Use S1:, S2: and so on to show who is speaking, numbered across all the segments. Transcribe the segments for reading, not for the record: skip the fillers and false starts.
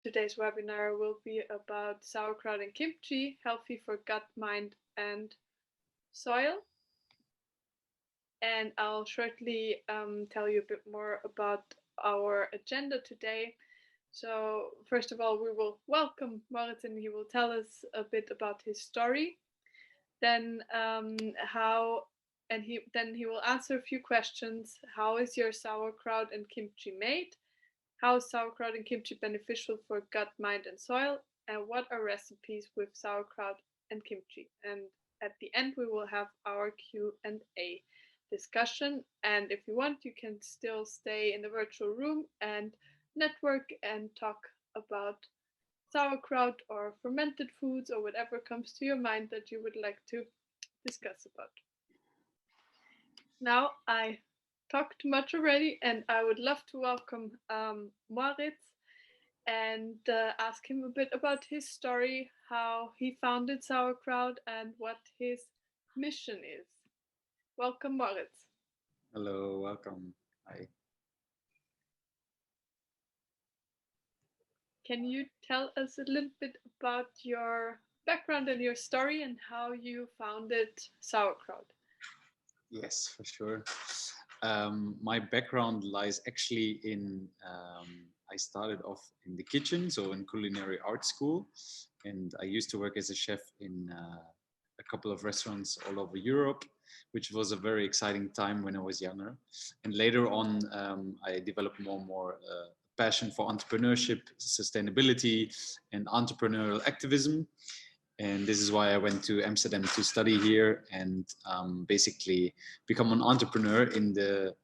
S1: Today's webinar will be about sauerkraut and kimchi, healthy for gut, mind, and soil. And I'll shortly tell you a bit more about our agenda today. So first of all, we will welcome Moritz and he will tell us a bit about his story. Then he will answer a few questions. How is your sauerkraut and kimchi made? How is sauerkraut and kimchi beneficial for gut, mind, and soil? And what are recipes with sauerkraut and kimchi? And at the end, we will have our Q&A discussion. And if you want, you can still stay in the virtual room and network and talk about sauerkraut or fermented foods or whatever comes to your mind that you would like to discuss about. Now I talked too much already, and I would love to welcome Moritz and ask him a bit about his story, how he founded Sauerkraut, and what his mission is. Welcome, Moritz.
S2: Hello, welcome. Hi.
S1: Can you tell us a little bit about your background and your story and how you founded Sauerkraut?
S2: Yes, for sure. My background lies actually in, I started off in the kitchen, so in culinary art school. And I used to work as a chef in a couple of restaurants all over Europe, which was a very exciting time when I was younger. And later on, I developed more and more passion for entrepreneurship, sustainability, and entrepreneurial activism. And this is why I went to Amsterdam to study here and basically become an entrepreneur in the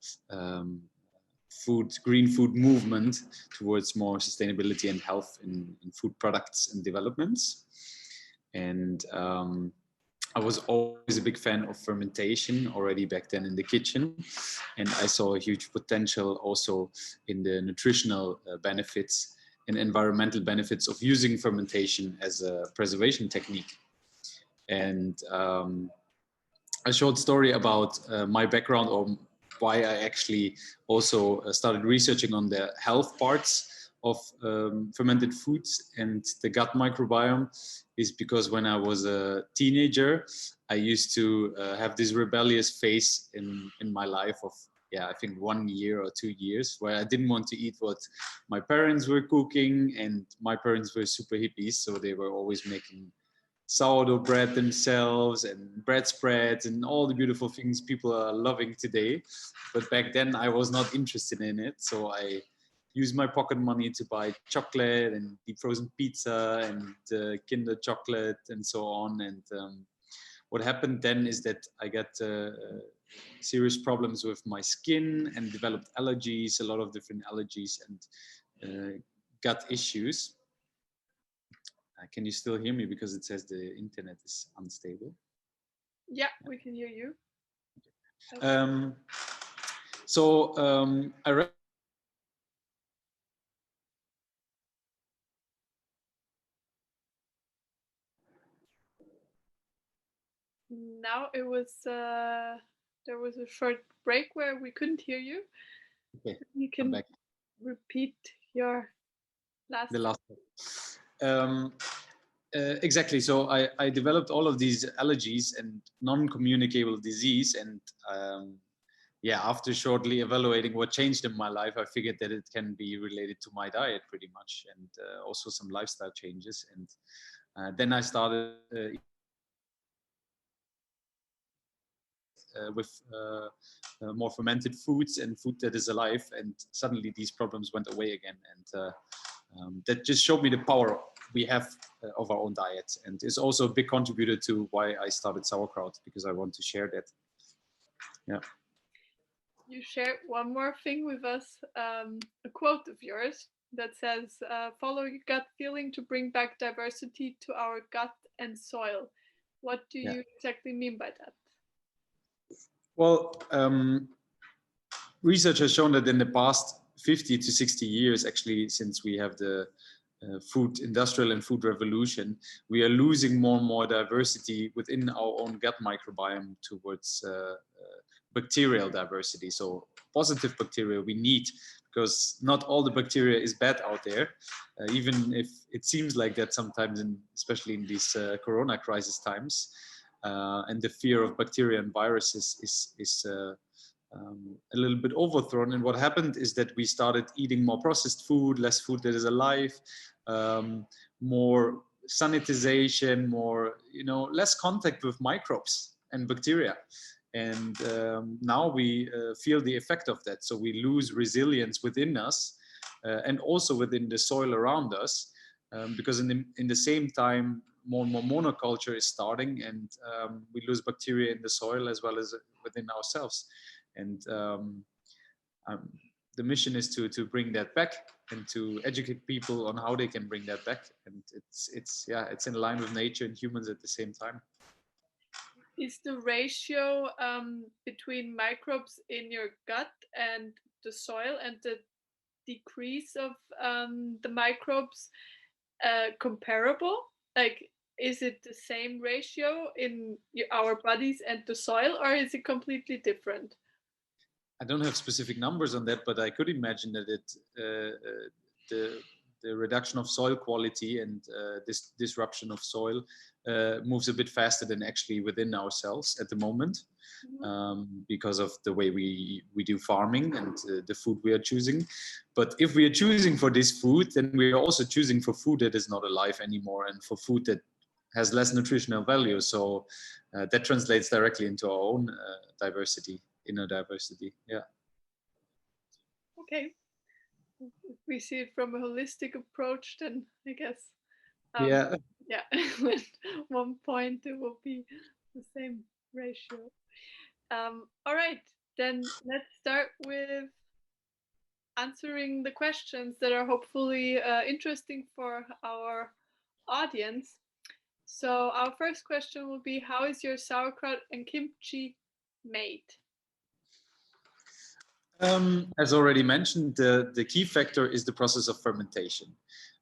S2: green food movement towards more sustainability and health in food products and developments. And I was always a big fan of fermentation already back then in the kitchen. And I saw a huge potential also in the nutritional benefits and environmental benefits of using fermentation as a preservation technique. And a short story about my background or why I actually also started researching on the health parts of fermented foods and the gut microbiome is because when I was a teenager, I used to have this rebellious phase in my life of, I think 1 year or 2 years, where I didn't want to eat what my parents were cooking, and my parents were super hippies, so they were always making sourdough bread themselves and bread spreads and all the beautiful things people are loving today. But back then I was not interested in it, so I used my pocket money to buy chocolate and deep frozen pizza and Kinder chocolate and so on. And what happened then is that I got serious problems with my skin and developed allergies, a lot of different allergies and gut issues. Can you still hear me? Because it says the internet is unstable.
S1: Yeah, we can hear you.
S2: I read
S1: now it was there was a short break where we couldn't hear you.
S2: Okay,
S1: you can repeat your last
S2: exactly. So I developed all of these allergies and non-communicable disease, and after shortly evaluating what changed in my life, I figured that it can be related to my diet pretty much, and also some lifestyle changes. And then I started with more fermented foods and food that is alive, and suddenly these problems went away again. And that just showed me the power we have of our own diet, and is also a big contributor to why I started Sauerkraut, because I want to share that. Yeah.
S1: You shared one more thing with us, a quote of yours that says, follow your gut feeling to bring back diversity to our gut and soil. What do you exactly mean by that?
S2: Well, research has shown that in the past 50 to 60 years, actually, since we have the food industrial and food revolution, we are losing more and more diversity within our own gut microbiome towards bacterial diversity. So positive bacteria we need because not all the bacteria is bad out there, even if it seems like that sometimes, especially in these corona crisis times. And the fear of bacteria and viruses is a little bit overthrown. And what happened is that we started eating more processed food, less food that is alive, more sanitization, more, less contact with microbes and bacteria. And now we feel the effect of that. So we lose resilience within us and also within the soil around us, because in the same time, more and more monoculture is starting, and we lose bacteria in the soil as well as within ourselves. And the mission is to bring that back and to educate people on how they can bring that back. And it's in line with nature and humans at the same time.
S1: Is the ratio between microbes in your gut and the soil and the decrease of the microbes comparable? Like, is it the same ratio in our bodies and the soil, or is it completely different?
S2: I don't have specific numbers on that, but I could imagine that the reduction of soil quality and this disruption of soil moves a bit faster than actually within ourselves at the moment, because of the way we do farming and the food we are choosing. But if we are choosing for this food, then we are also choosing for food that is not alive anymore, and for food that has less nutritional value. So that translates directly into our own diversity, inner diversity. Yeah.
S1: Okay. If we see it from a holistic approach, then I guess
S2: Yeah.
S1: at one point it will be the same ratio. All right, then let's start with answering the questions that are hopefully interesting for our audience. So our first question will be, how is your sauerkraut and kimchi made?
S2: As already mentioned, the key factor is the process of fermentation.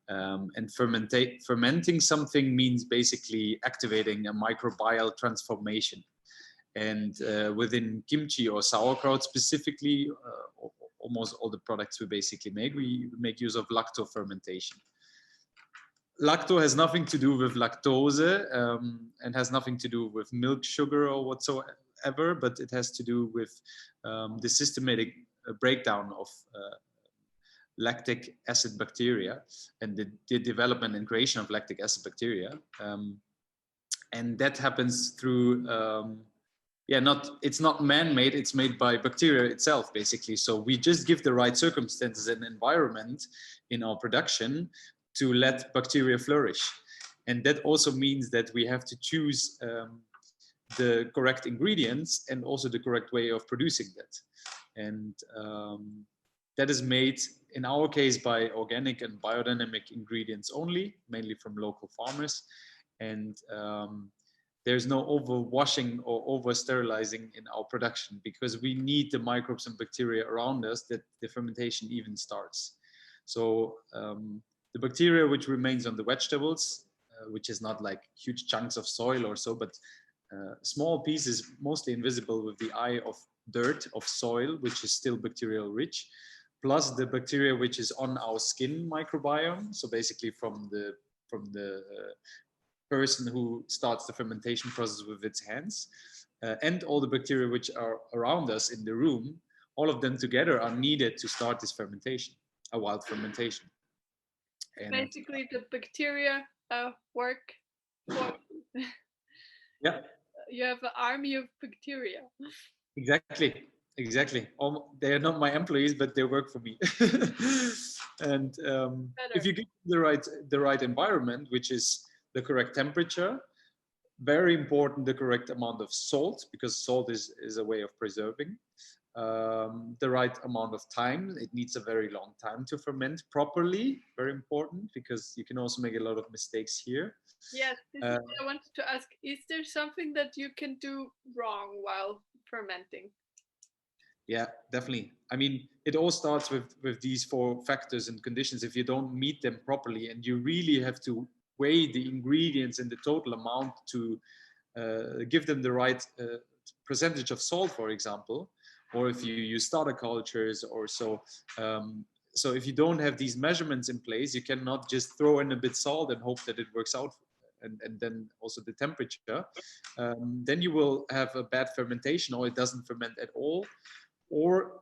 S2: And fermenting something means basically activating a microbial transformation. And within kimchi or sauerkraut specifically, almost all the products we basically make, we make use of lacto fermentation. Lacto has nothing to do with lactose and has nothing to do with milk sugar or whatsoever, but it has to do with the systematic breakdown of lactic acid bacteria and the development and creation of lactic acid bacteria. And that happens through, it's not man-made, it's made by bacteria itself, basically. So we just give the right circumstances and environment in our production to let bacteria flourish. And that also means that we have to choose the correct ingredients and also the correct way of producing that. And that is made, in our case, by organic and biodynamic ingredients only, mainly from local farmers. And there's no overwashing or over sterilizing in our production, because we need the microbes and bacteria around us that the fermentation even starts. So the bacteria which remains on the vegetables, which is not like huge chunks of soil or so, but small pieces, mostly invisible with the eye, of dirt, of soil, which is still bacterial rich, plus the bacteria which is on our skin microbiome. So basically from the person who starts the fermentation process with its hands, and all the bacteria which are around us in the room, all of them together are needed to start this fermentation, a wild fermentation. And
S1: basically the bacteria work for
S2: yeah,
S1: you have an army of bacteria.
S2: exactly. They are not my employees, but they work for me. And if you give the right environment, which is the correct temperature, very important, the correct amount of salt, because salt is a way of preserving, the right amount of time. It needs a very long time to ferment properly, very important, because you can also make a lot of mistakes here.
S1: Yes, this is what I wanted to ask. Is there something that you can do wrong while fermenting?
S2: Yeah, definitely. I mean, it all starts with these 4 factors and conditions. If you don't meet them properly, and you really have to weigh the ingredients and the total amount to give them the right percentage of salt, for example, or if you use starter cultures or so. So if you don't have these measurements in place, you cannot just throw in a bit salt and hope that it works out, and then also the temperature. Then you will have a bad fermentation, or it doesn't ferment at all, or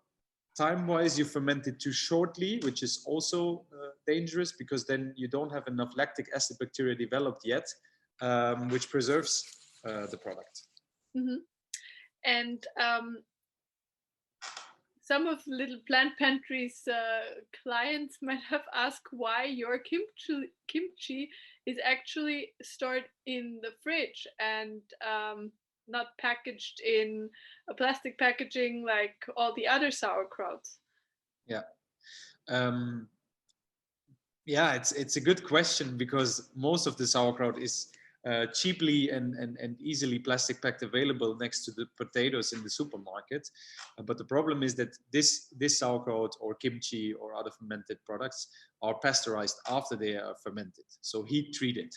S2: time-wise you ferment it too shortly, which is also dangerous, because then you don't have enough lactic acid bacteria developed yet, which preserves the product.
S1: Mm-hmm. And some of Little Plant Pantry's clients might have asked why your kimchi is actually stored in the fridge and not packaged in a plastic packaging like all the other sauerkrauts.
S2: Yeah. Yeah, it's a good question, because most of the sauerkraut is cheaply and easily plastic packed available next to the potatoes in the supermarket. But the problem is that this sauerkraut or kimchi or other fermented products are pasteurized after they are fermented, so heat treated.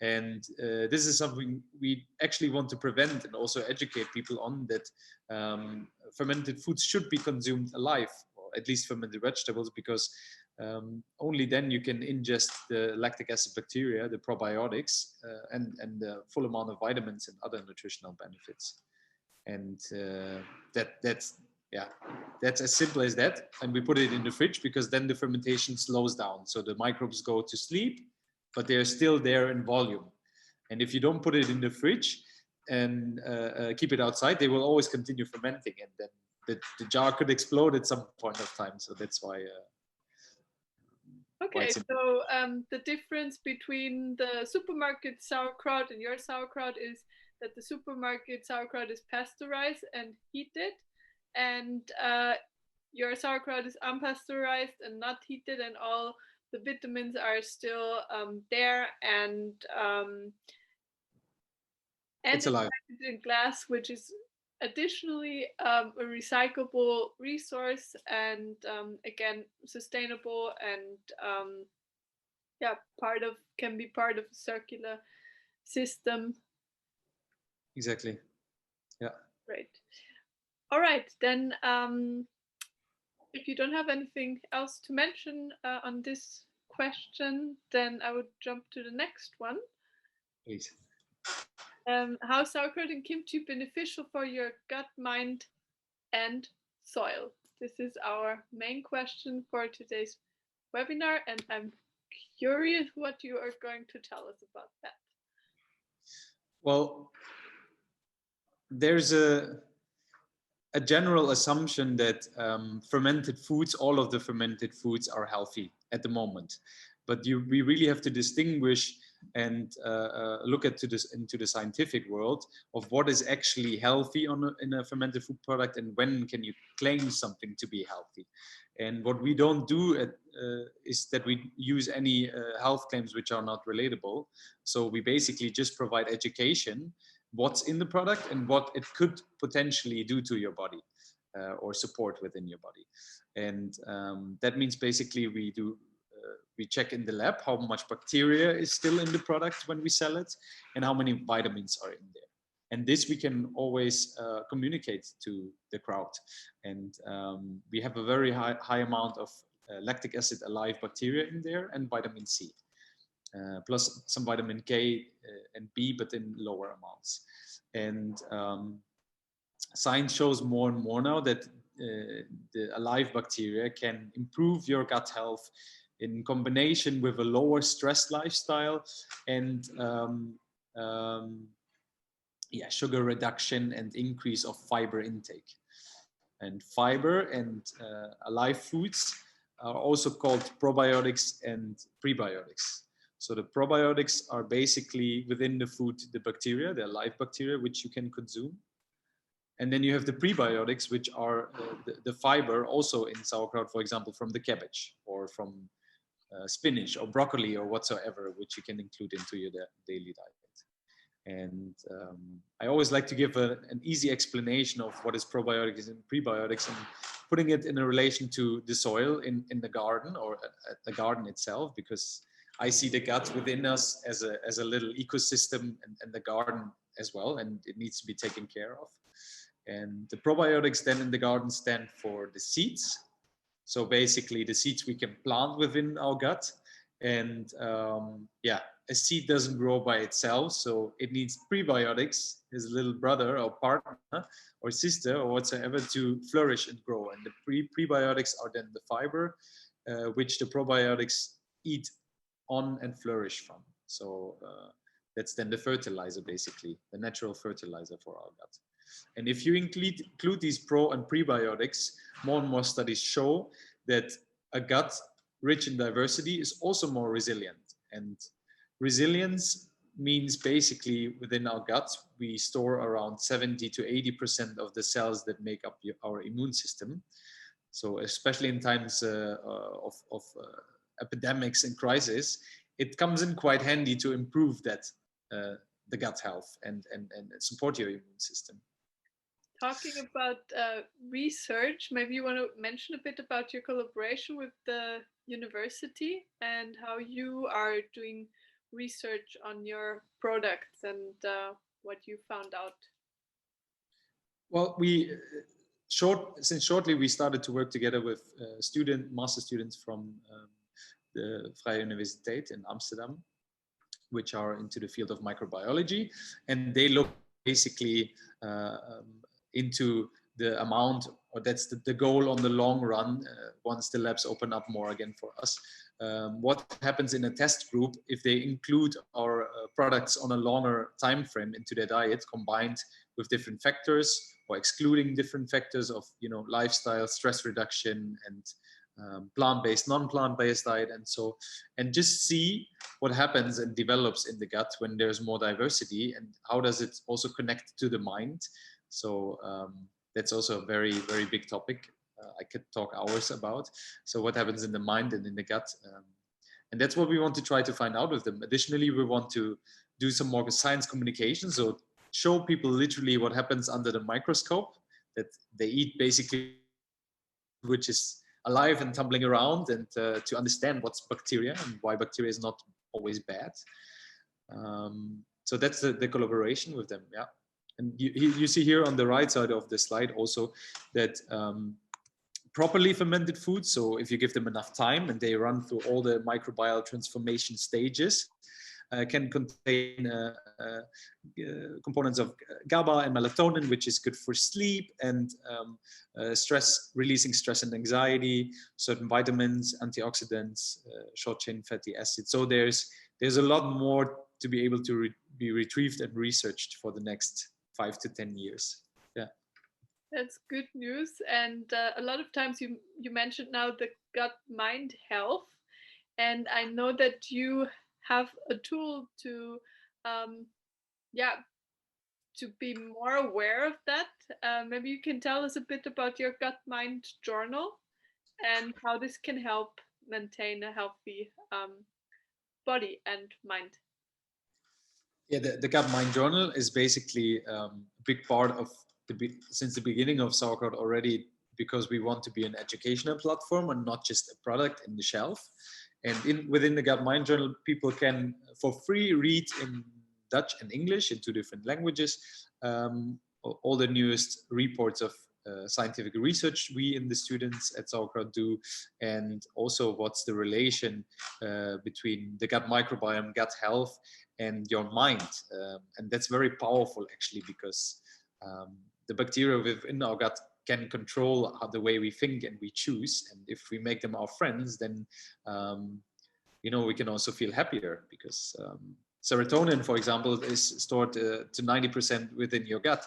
S2: And this is something we actually want to prevent, and also educate people on, that fermented foods should be consumed alive, or at least fermented vegetables, because only then you can ingest the lactic acid bacteria, the probiotics, and the full amount of vitamins and other nutritional benefits. And that's as simple as that. And we put it in the fridge, because then the fermentation slows down, so the microbes go to sleep, but they're still there in volume. And if you don't put it in the fridge and keep it outside, they will always continue fermenting, and then the jar could explode at some point of time. So that's why.
S1: Okay, so the difference between the supermarket sauerkraut and your sauerkraut is that the supermarket sauerkraut is pasteurized and heated, and your sauerkraut is unpasteurized and not heated, and all the vitamins are still there, and it's packaged in glass, which is additionally a recyclable resource, and again sustainable, and can be part of a circular system.
S2: Exactly. Yeah.
S1: Great. All right, then if you don't have anything else to mention on this question, then I would jump to the next one.
S2: Please.
S1: How sauerkraut and kimchi beneficial for your gut, mind, and soil? This is our main question for today's webinar, and I'm curious what you are going to tell us about that.
S2: Well, there's a general assumption that fermented foods, all of the fermented foods, are healthy at the moment. But we really have to distinguish and look into the scientific world of what is actually healthy in a fermented food product, and when can you claim something to be healthy. And what we don't do is that we use any health claims which are not relatable. So we basically just provide education, what's in the product and what it could potentially do to your body or support within your body. And that means basically we check in the lab how much bacteria is still in the product when we sell it, and how many vitamins are in there. And this we can always communicate to the crowd. And we have a very high amount of lactic acid alive bacteria in there, and vitamin C, plus some vitamin K and B, but in lower amounts. And science shows more and more now that the alive bacteria can improve your gut health in combination with a lower stress lifestyle and sugar reduction and increase of fiber intake. And fiber and alive foods are also called probiotics and prebiotics. So the probiotics are basically within the food, the bacteria, the alive bacteria, which you can consume. And then you have the prebiotics, which are the fiber also in sauerkraut, for example, from the cabbage or from spinach or broccoli or whatsoever, which you can include into your daily diet. And I always like to give an easy explanation of what is probiotics and prebiotics, and putting it in a relation to the soil in the garden, or at the garden itself, because I see the gut within us as a little ecosystem, and the garden as well, and it needs to be taken care of. And the probiotics then in the garden stand for the seeds. So basically the seeds we can plant within our gut. And yeah, a seed doesn't grow by itself. So it needs prebiotics, his little brother or partner or sister or whatsoever, to flourish and grow. And the prebiotics are then the fiber, which the probiotics eat on and flourish from. So that's then the fertilizer, basically, the natural fertilizer for our gut. And if you include these pro and prebiotics, more and more studies show that a gut rich in diversity is also more resilient. And resilience means basically within our gut, we store around 70 to 80% of the cells that make up our immune system. So especially in times of epidemics and crisis, it comes in quite handy to improve that the gut health and support your immune system.
S1: Talking about research, maybe you want to mention a bit about your collaboration with the university and how you are doing research on your products and what you found out.
S2: Well, since shortly we started to work together with master students from the Vrije Universiteit in Amsterdam, which are into the field of microbiology, and they look basically into the amount, or that's the goal on the long run, once the labs open up more again for us. What happens in a test group if they include our products on a longer time frame into their diet, combined with different factors or excluding different factors of, you know, lifestyle, stress reduction, and plant-based, non-plant-based diet, and just see what happens and develops in the gut when there's more diversity, and how does it also connect to the mind. So that's also a very, very big topic. I could talk hours about. So what happens in the mind and in the gut. And that's what we want to try to find out with them. Additionally, we want to do some more science communication. So show people literally what happens under the microscope, that they eat basically, which is alive and tumbling around, and to understand what's bacteria and why bacteria is not always bad. So that's the collaboration with them. Yeah. And you see here on the right side of the slide also that properly fermented foods, so if you give them enough time and they run through all the microbial transformation stages, can contain components of GABA and melatonin, which is good for sleep and releasing stress and anxiety, certain vitamins, antioxidants, short-chain fatty acids. So there's a lot more to be able to be retrieved and researched for the next 5 to 10 years. Yeah.
S1: That's good news. And a lot of times you mentioned now the gut-mind health. And I know that you have a tool to, to be more aware of that. Maybe you can tell us a bit about your gut-mind journal and how this can help maintain a healthy body and mind.
S2: Yeah, the gut-mind journal is basically a big part of since the beginning of Sauerkraut already, because we want to be an educational platform and not just a product in the shelf. And within the gut-mind journal, people can, for free, read in Dutch and English in 2 different languages, all the newest reports of scientific research we and the students at Sauerkraut do, and also what's the relation between the gut microbiome, gut health, and your mind. And that's very powerful, actually, because the bacteria within our gut can control the way we think and we choose. And if we make them our friends, then we can also feel happier, because serotonin, for example, is stored to 90% within your gut.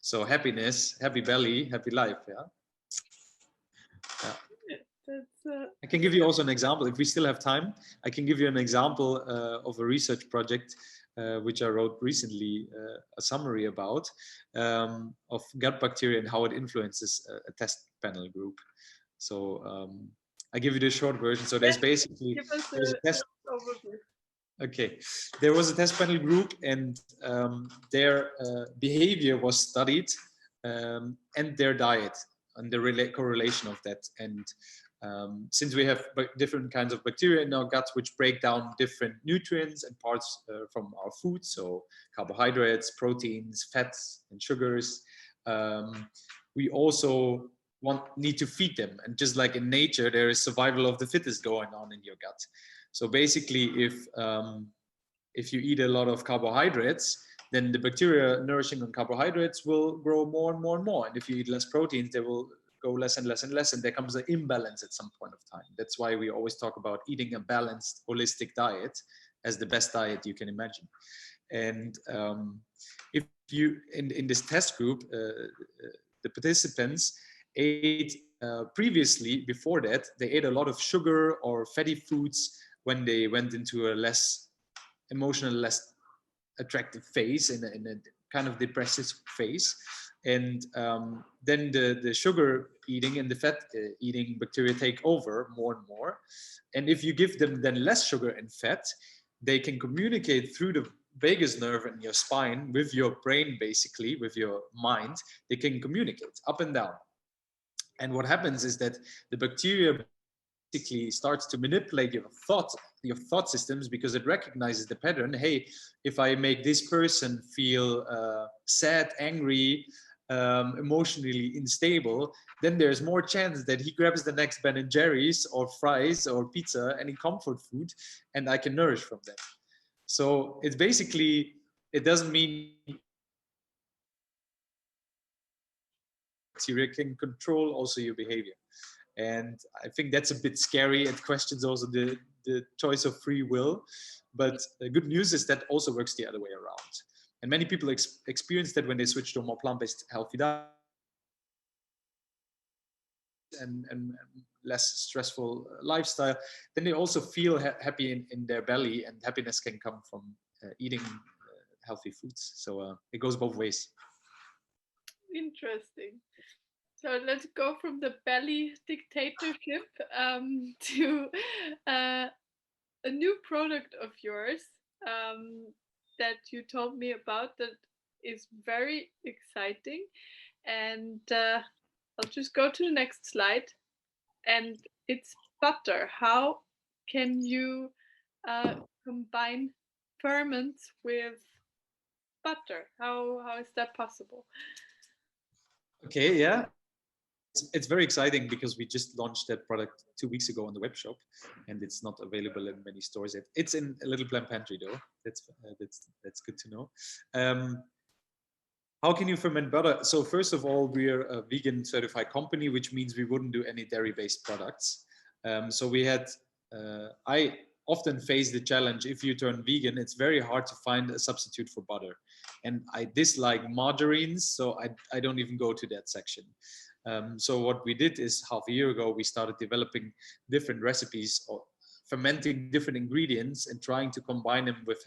S2: So happiness, happy belly, happy life. Yeah. I can give you also an example. If we still have time, I can give you an example of a research project which I wrote recently, a summary about, of gut bacteria and how it influences a test panel group. So I give you the short version. So there's basically there's a test overview. Okay, there was a test panel group, and their behavior was studied, and their diet, and the correlation of that. And since we have different kinds of bacteria in our guts which break down different nutrients and parts from our food, so carbohydrates, proteins, fats, and sugars, we also need to feed them. And just like in nature, there is survival of the fittest going on in your gut. So basically, if you eat a lot of carbohydrates, then the bacteria nourishing on carbohydrates will grow more and more and more. And if you eat less proteins, they will go less and less and less, and there comes an imbalance at some point of time. That's why we always talk about eating a balanced, holistic diet as the best diet you can imagine. And if you, in this test group, the participants ate previously, before that, they ate a lot of sugar or fatty foods when they went into a less emotional, less attractive phase, in a kind of depressive phase. And then the sugar eating and the fat eating bacteria take over more and more. And if you give them then less sugar and fat, they can communicate through the vagus nerve in your spine with your brain, basically, with your mind. They can communicate up and down. And what happens is that the bacteria basically starts to manipulate your thought systems, because it recognizes the pattern. Hey, if I make this person feel sad, angry, emotionally unstable, then there's more chance that he grabs the next Ben and Jerry's or fries or pizza, any comfort food, and I can nourish from that. So it's basically, it doesn't mean bacteria can control also your behavior. And I think that's a bit scary. It questions also the choice of free will. But the good news is that also works the other way around. And many people experience that when they switch to a more plant-based, healthy diet and less stressful lifestyle, then they also feel happy in their belly, and happiness can come from eating healthy foods. So it goes both ways.
S1: Interesting. So let's go from the belly dictatorship to a new product of yours that you told me about that is very exciting. And I'll just go to the next slide. And it's butter. How can you combine ferments with butter? How is that possible?
S2: Okay, yeah. It's very exciting because we just launched that product 2 weeks ago on the web shop, and it's not available in many stores yet. It's in a Little Plant Pantry though. That's good to know. How can you ferment butter? So first of all, we're a vegan certified company, which means we wouldn't do any dairy-based products. So we had, I often face the challenge, if you turn vegan, it's very hard to find a substitute for butter. And I dislike margarines, so I don't even go to that section. So what we did is, half a year ago, we started developing different recipes or fermenting different ingredients and trying to combine them with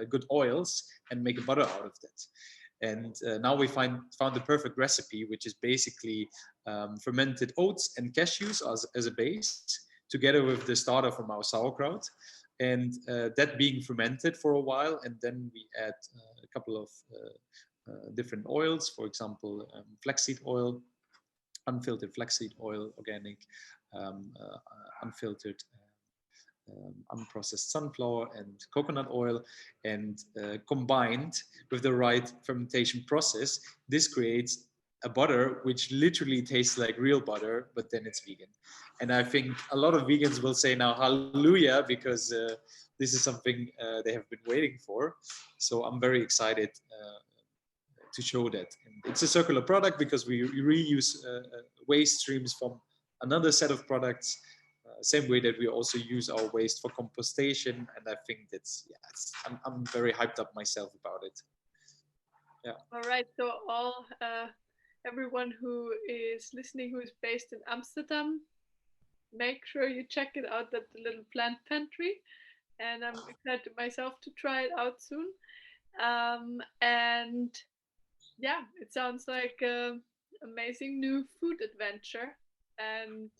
S2: good oils and make a butter out of that. And now we found the perfect recipe, which is basically fermented oats and cashews as a base, together with the starter from our sauerkraut. And that being fermented for a while, and then we add a couple of different oils, for example, flaxseed oil, unfiltered flaxseed oil, organic, unfiltered unprocessed sunflower and coconut oil, and combined with the right fermentation process, this creates a butter which literally tastes like real butter, but then it's vegan. And I think a lot of vegans will say now hallelujah, because this is something they have been waiting for. So I'm very excited to show that. And it's a circular product because we reuse waste streams from another set of products, same way that we also use our waste for compostation. And I think that's, yeah, I'm very hyped up myself about it. Yeah.
S1: All right. So everyone who is listening who is based in Amsterdam, make sure you check it out at the Little Plant Pantry. And I'm excited myself to try it out soon. And yeah, it sounds like an amazing new food adventure. And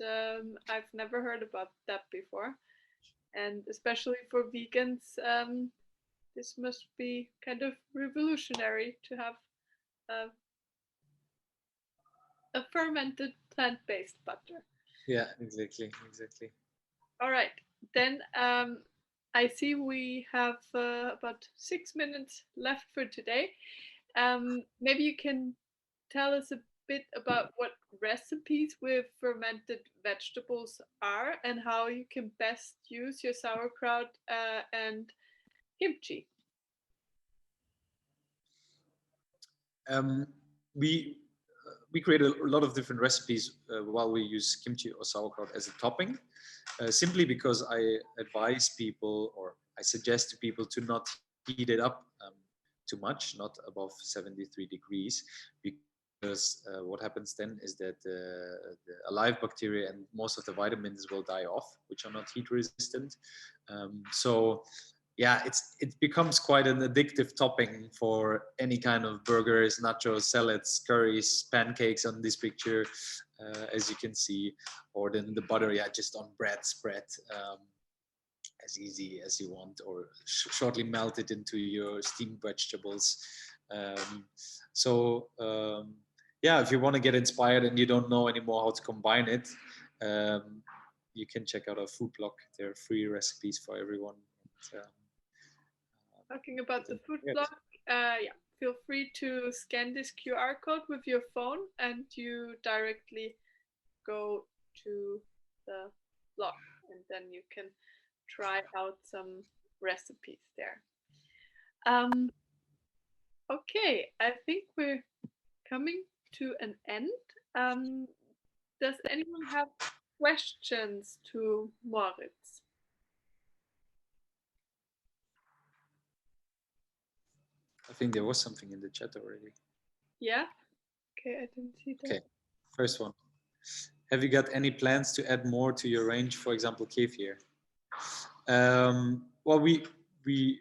S1: I've never heard about that before. And especially for vegans, this must be kind of revolutionary to have a fermented plant-based butter.
S2: Yeah, exactly.
S1: All right, then I see we have about 6 minutes left for today. Maybe you can tell us a bit about what recipes with fermented vegetables are and how you can best use your sauerkraut and kimchi?
S2: Um, we we create a lot of different recipes while we use kimchi or sauerkraut as a topping, simply because I advise people, or I suggest to people, to not heat it up too much, not above 73 degrees, because what happens then is that the alive bacteria and most of the vitamins will die off, which are not heat resistant. So yeah, it becomes quite an addictive topping for any kind of burgers, nachos, salads, curries, pancakes on this picture, as you can see, or then the butter, yeah, just on bread spread, as easy as you want, or shortly melt it into your steamed vegetables. Um, yeah, if you want to get inspired and you don't know anymore how to combine it, um, you can check out our food blog. There are free recipes for everyone. And,
S1: Talking about the food blog, yeah, feel free to scan this QR code with your phone and you directly go to the blog, and then you can try out some recipes there. Okay, I think we're coming to an end. Does anyone have questions to Moritz?
S2: I think there was something in the chat already.
S1: Yeah? Okay, I didn't see that.
S2: Okay, first one. Have you got any plans to add more to your range, for example, kefir? Well, we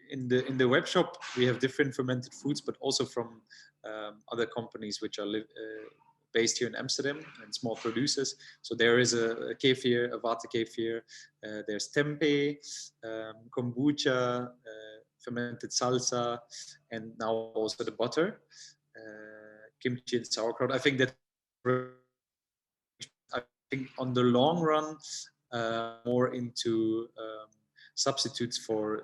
S2: in the web shop we have different fermented foods, but also from other companies which are based here in Amsterdam and small producers. So there is a kefir, a water kefir. There's tempeh, kombucha, fermented salsa, and now also the butter, kimchi and sauerkraut. I think that on the long run, more into substitutes for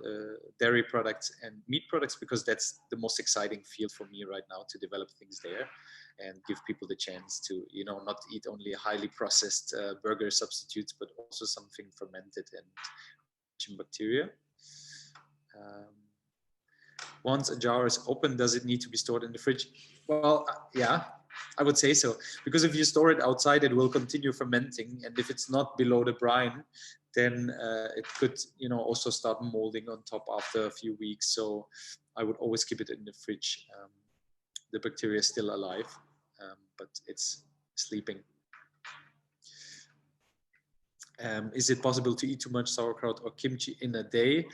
S2: dairy products and meat products, because that's the most exciting field for me right now, to develop things there and give people the chance to, not eat only highly processed burger substitutes, but also something fermented and rich in bacteria. Once a jar is open, does it need to be stored in the fridge? Well, yeah, I would say so, because if you store it outside, it will continue fermenting, and if it's not below the brine, then it could, also start molding on top after a few weeks. So I would always keep it in the fridge. The bacteria is still alive, but it's sleeping. Is it possible to eat too much sauerkraut or kimchi in a day?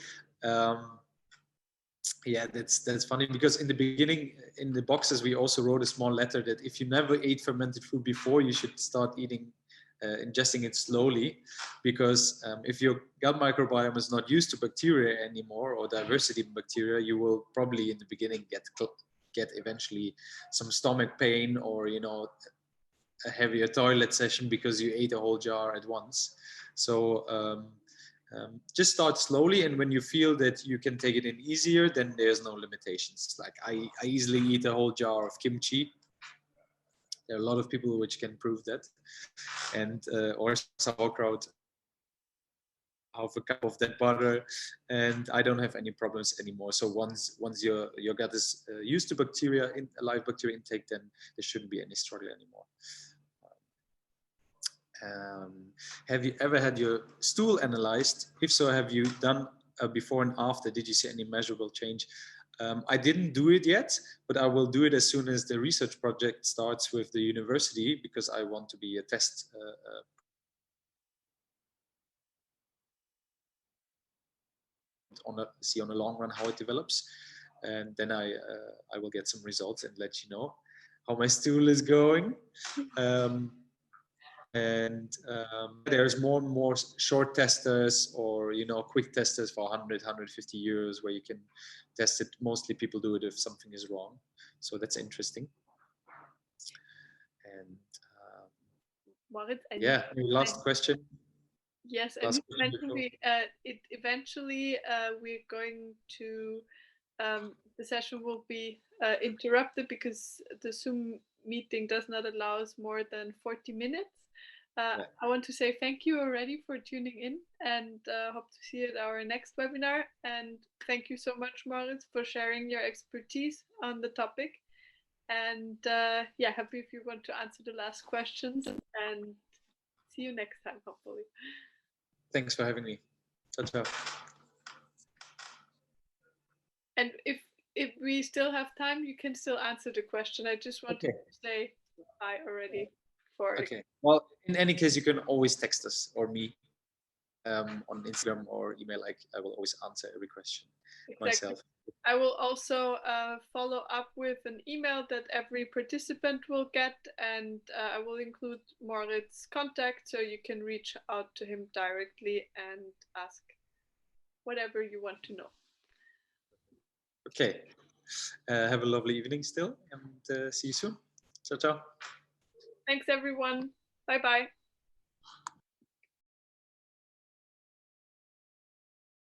S2: Yeah, that's funny, because in the beginning, in the boxes, we also wrote a small letter that if you never ate fermented food before, you should start ingesting it slowly, because if your gut microbiome is not used to bacteria anymore, or diversity in bacteria, you will probably in the beginning get eventually some stomach pain, or a heavier toilet session because you ate a whole jar at once. So just start slowly, and when you feel that you can take it in easier, then there's no limitations. Like I easily eat a whole jar of kimchi. There are a lot of people which can prove that, and or sauerkraut, half a cup of that butter, and I don't have any problems anymore. So once your gut is used to bacteria, live bacteria intake, then there shouldn't be any struggle anymore. Have you ever had your stool analyzed? If so, have you done before and after? Did you see any measurable change? I didn't do it yet, but I will do it as soon as the research project starts with the university, because I want to be a test see on the long run how it develops, and then I will get some results and let you know how my stool is going. And there's more and more short testers, or quick testers for 150 euros, where you can test it. Mostly people do it if something is wrong, so that's interesting. And
S1: Moritz,
S2: yeah, last question.
S1: Yes, and you mentioned it eventually we're going to the session will be interrupted because the Zoom meeting does not allow us more than 40 minutes.
S2: Yeah.
S1: I want to say thank you already for tuning in, and hope to see you at our next webinar. And thank you so much, Moritz, for sharing your expertise on the topic. And yeah, happy if you want to answer the last questions, and see you next time, hopefully.
S2: Thanks for having me. Ciao, ciao.
S1: And if we still have time, you can still answer the question. I just wanted to say bye already.
S2: Okay. Well, in any case, you can always text us or me on Instagram or email. I will always answer every question myself.
S1: I will also follow up with an email that every participant will get, and I will include Moritz's contact so you can reach out to him directly and ask whatever you want to know.
S2: Okay. Have a lovely evening still, and see you soon. Ciao, ciao.
S1: Thanks, everyone. Bye-bye.